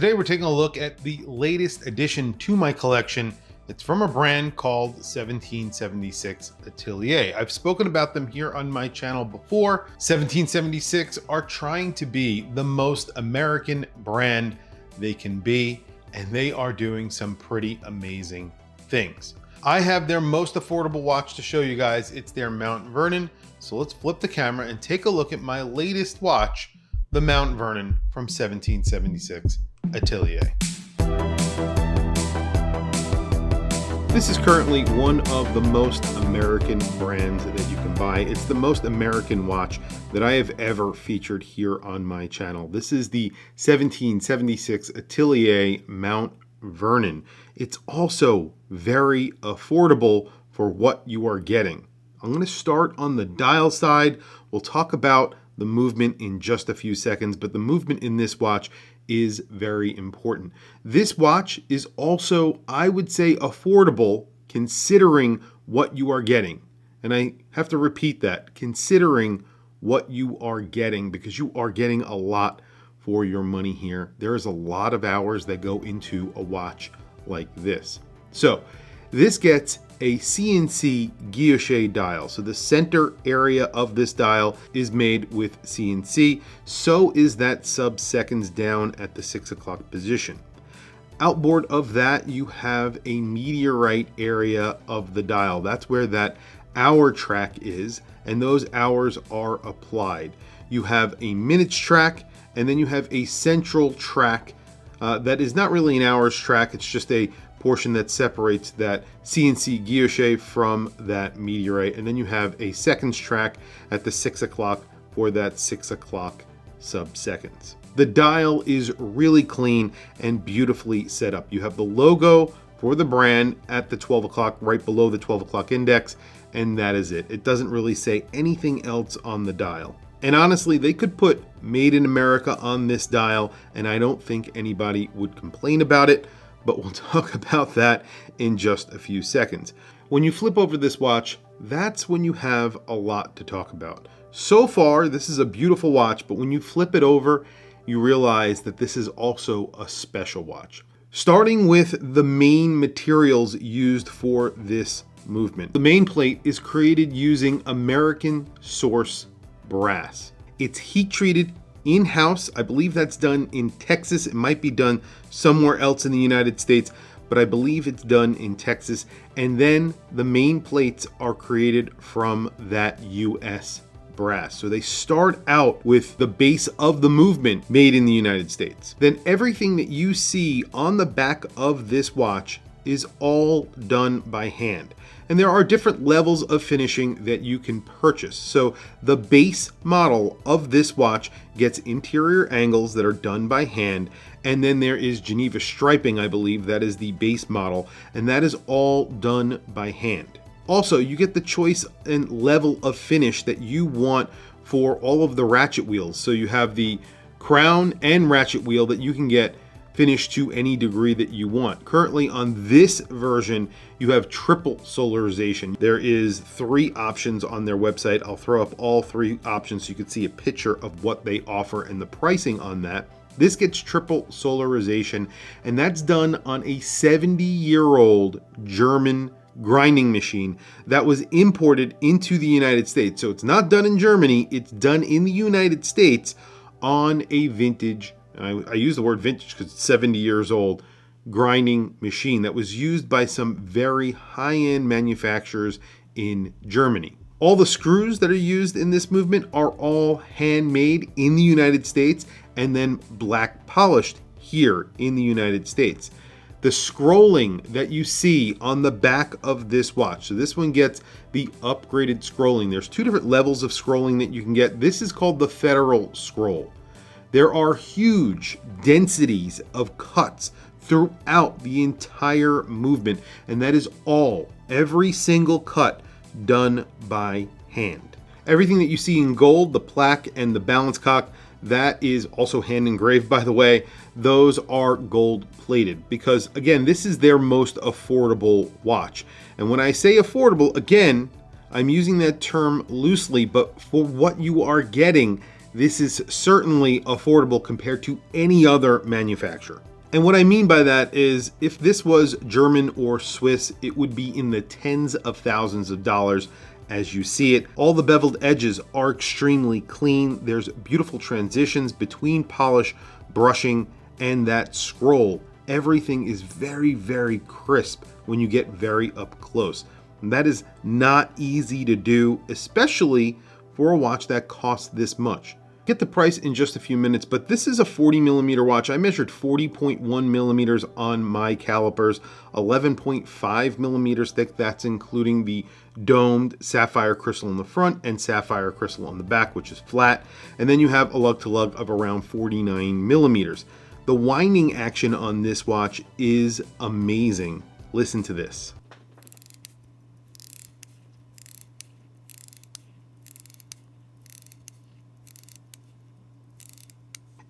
Today we're taking a look at the latest addition to my collection. It's from a brand called 1776 Atelier. I've spoken about them here on my channel before. 1776 are trying to be the most American brand they can be, and they are doing some pretty amazing things. I have their most affordable watch to show you guys. It's their Mount Vernon. So let's flip the camera and take a look at my latest watch, the Mount Vernon from 1776 Atelier. This is currently one of the most American brands that you can buy. It's the most American watch that I have ever featured here on my channel. This is the 1776 Atelier Mount Vernon. It's also very affordable for what you are getting. I'm going to start on the dial side. We'll talk about the movement in just a few seconds, but the movement in this watch is very important. This watch is also, I would say, affordable considering what you are getting. And I have to repeat that, considering what you are getting, because you are getting a lot for your money here. There is a lot of hours that go into a watch like this. So this gets a CNC guilloche dial. So the center area of this dial is made with CNC. So is that sub-seconds down at the 6 o'clock position. Outboard of that, you have a meteorite area of the dial. That's where that hour track is, and those hours are applied. You have a minutes track, and then you have a central track that is not really an hours track. It's just a portion that separates that CNC guilloche from that meteorite. And then you have a seconds track at the 6 o'clock for that 6 o'clock sub-seconds. The dial is really clean and beautifully set up. You have the logo for the brand at the 12 o'clock, right below the 12 o'clock index, and that is it. It doesn't really say anything else on the dial. And honestly, they could put Made in America on this dial, and I don't think anybody would complain about it. But we'll talk about that in just a few seconds. When you flip over this watch, that's when you have a lot to talk about. So far, this is a beautiful watch, but when you flip it over, you realize that this is also a special watch. Starting with the main materials used for this movement. The main plate is created using American source brass. It's heat treated in-house. I believe that's done in Texas. It might be done somewhere else in the United States, but I believe it's done in Texas. And then the main plates are created from that US brass. So they start out with the base of the movement made in the United States. Then everything that you see on the back of this watch is all done by hand. And there are different levels of finishing that you can purchase. So the base model of this watch gets interior angles that are done by hand. And then there is Geneva striping, I believe, that is the base model. And that is all done by hand. Also, you get the choice and level of finish that you want for all of the ratchet wheels. So you have the crown and ratchet wheel that you can get finished to any degree that you want. Currently on this version, you have triple solarization. There is 3 options on their website. I'll throw up all 3 options so you can see a picture of what they offer and the pricing on that. This gets triple solarization, and that's done on a 70-year-old German grinding machine that was imported into the United States. So it's not done in Germany, it's done in the United States on a vintage, I use the word vintage because it's 70 years old, grinding machine that was used by some very high-end manufacturers in Germany. All the screws that are used in this movement are all handmade in the United States and then black polished here in the United States. The scrolling that you see on the back of this watch, so this one gets the upgraded scrolling. There's 2 different levels of scrolling that you can get. This is called the Federal Scroll. There are huge densities of cuts throughout the entire movement, and that is all, every single cut done by hand. Everything that you see in gold, the plaque and the balance cock, that is also hand engraved, by the way. Those are gold plated because, again, this is their most affordable watch. And when I say affordable, again, I'm using that term loosely, but for what you are getting, this is certainly affordable compared to any other manufacturer. And what I mean by that is if this was German or Swiss, it would be in the tens of thousands of dollars as you see it. All the beveled edges are extremely clean. There's beautiful transitions between polish, brushing, and that scroll. Everything is very, very crisp when you get very up close. And that is not easy to do, especially for a watch that costs this much. Get the price in just a few minutes, but this is a 40 millimeter watch. I measured 40.1 millimeters on my calipers, 11.5 millimeters thick. That's including the domed sapphire crystal in the front and sapphire crystal on the back, which is flat. And then you have a lug to lug of around 49 millimeters. The winding action on this watch is amazing. Listen to this.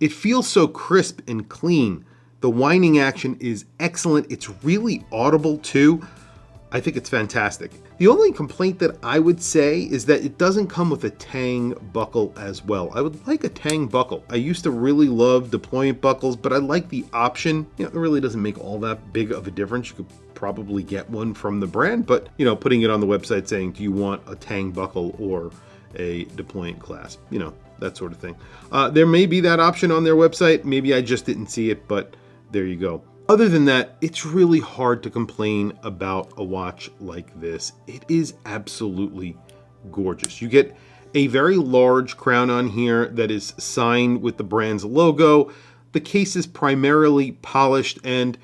It feels so crisp and clean. The winding action is excellent. It's really audible too. I think it's fantastic. The only complaint that I would say is that it doesn't come with a tang buckle as well. I would like a tang buckle. I used to really love deployment buckles, but I like the option. It really doesn't make all that big of a difference. You could probably get one from the brand, but putting it on the website saying, do you want a tang buckle or a deployment clasp? That sort of thing. There may be that option on their website. Maybe I just didn't see it, but there you go. Other than that, it's really hard to complain about a watch like this. It is absolutely gorgeous. You get a very large crown on here that is signed with the brand's logo. The case is primarily polished and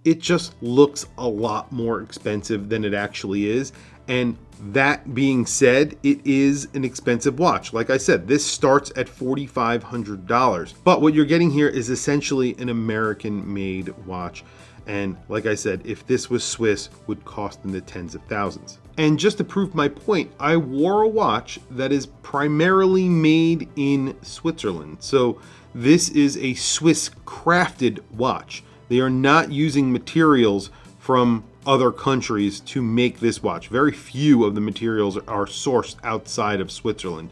it just looks a lot more expensive than it actually is. And that being said, it is an expensive watch. Like I said, this starts at $4,500. But what you're getting here is essentially an American-made watch. And like I said, if this was Swiss, would cost in the tens of thousands. And just to prove my point, I wore a watch that is primarily made in Switzerland. So this is a Swiss crafted watch. They are not using materials from other countries to make this watch. Very few of the materials are sourced outside of Switzerland,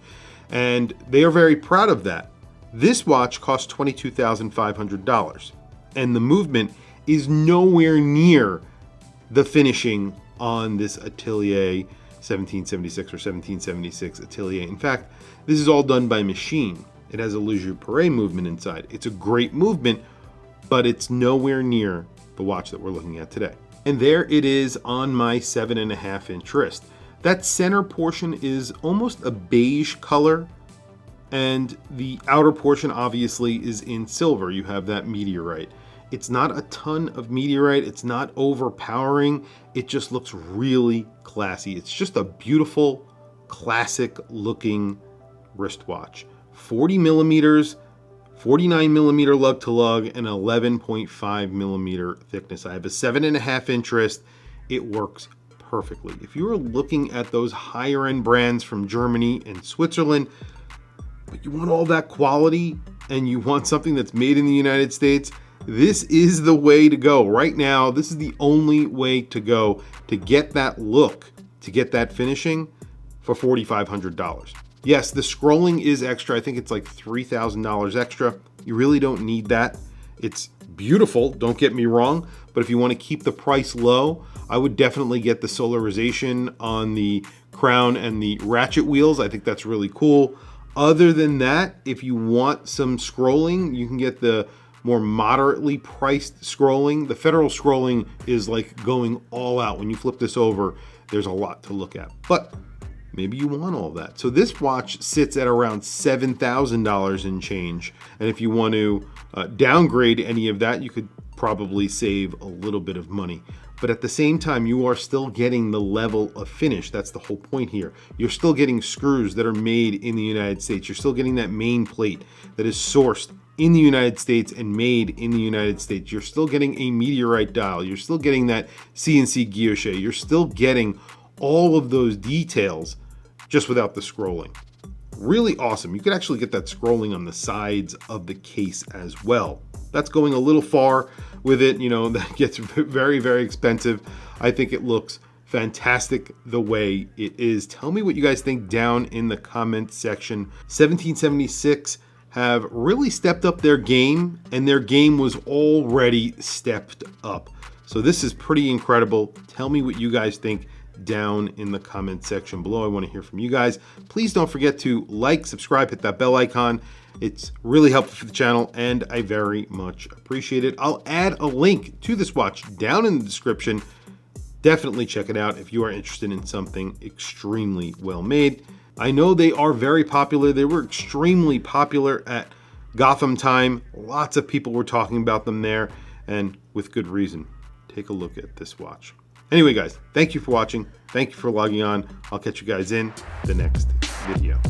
and they are very proud of that. This watch costs $22,500, and the movement is nowhere near the finishing on this Atelier 1776 or 1776 Atelier. In fact, this is all done by machine. It has a Le Jour Pareil movement inside. It's a great movement, but it's nowhere near the watch that we're looking at today. And there it is on my 7.5-inch wrist. That center portion is almost a beige color, and the outer portion obviously is in silver. You have that meteorite. It's not a ton of meteorite. It's not overpowering. It just looks really classy. It's just a beautiful, classic looking wristwatch. 40 millimeters, 49 millimeter lug to lug, and 11.5 millimeter thickness. I have a 7.5-inch wrist. It works perfectly. If you are looking at those higher end brands from Germany and Switzerland, but you want all that quality and you want something that's made in the United States, this is the way to go. Right now, this is the only way to go to get that look, to get that finishing for $4,500. Yes, the scrolling is extra. I think it's like $3,000 extra. You really don't need that. It's beautiful, don't get me wrong, but if you want to keep the price low, I would definitely get the solarization on the crown and the ratchet wheels. I think that's really cool. Other than that, if you want some scrolling, you can get the more moderately priced scrolling. The Federal scrolling is like going all out. When you flip this over, there's a lot to look at. But maybe you want all that. So this watch sits at around $7,000 in change. And if you want to downgrade any of that, you could probably save a little bit of money. But at the same time, you are still getting the level of finish. That's the whole point here. You're still getting screws that are made in the United States. You're still getting that main plate that is sourced in the United States and made in the United States. You're still getting a meteorite dial. You're still getting that CNC guilloche. You're still getting all of those details just without the scrolling. Really awesome. You could actually get that scrolling on the sides of the case as well. That's going a little far with it, that gets very, very expensive. I think it looks fantastic the way it is. Tell me what you guys think down in the comment section. 1776 have really stepped up their game, and their game was already stepped up. So this is pretty incredible. Tell me what you guys think down in the comment section below. I want to hear from you guys. Please don't forget to like, subscribe, hit that bell icon. It's really helpful for the channel, and I very much appreciate it. I'll add a link to this watch down in the description. Definitely check it out if you are interested in something extremely well made. I know they are very popular. They were extremely popular at Gotham time. Lots of people were talking about them there, and with good reason. Take a look at this watch. Anyway, guys, thank you for watching. Thank you for logging on. I'll catch you guys in the next video.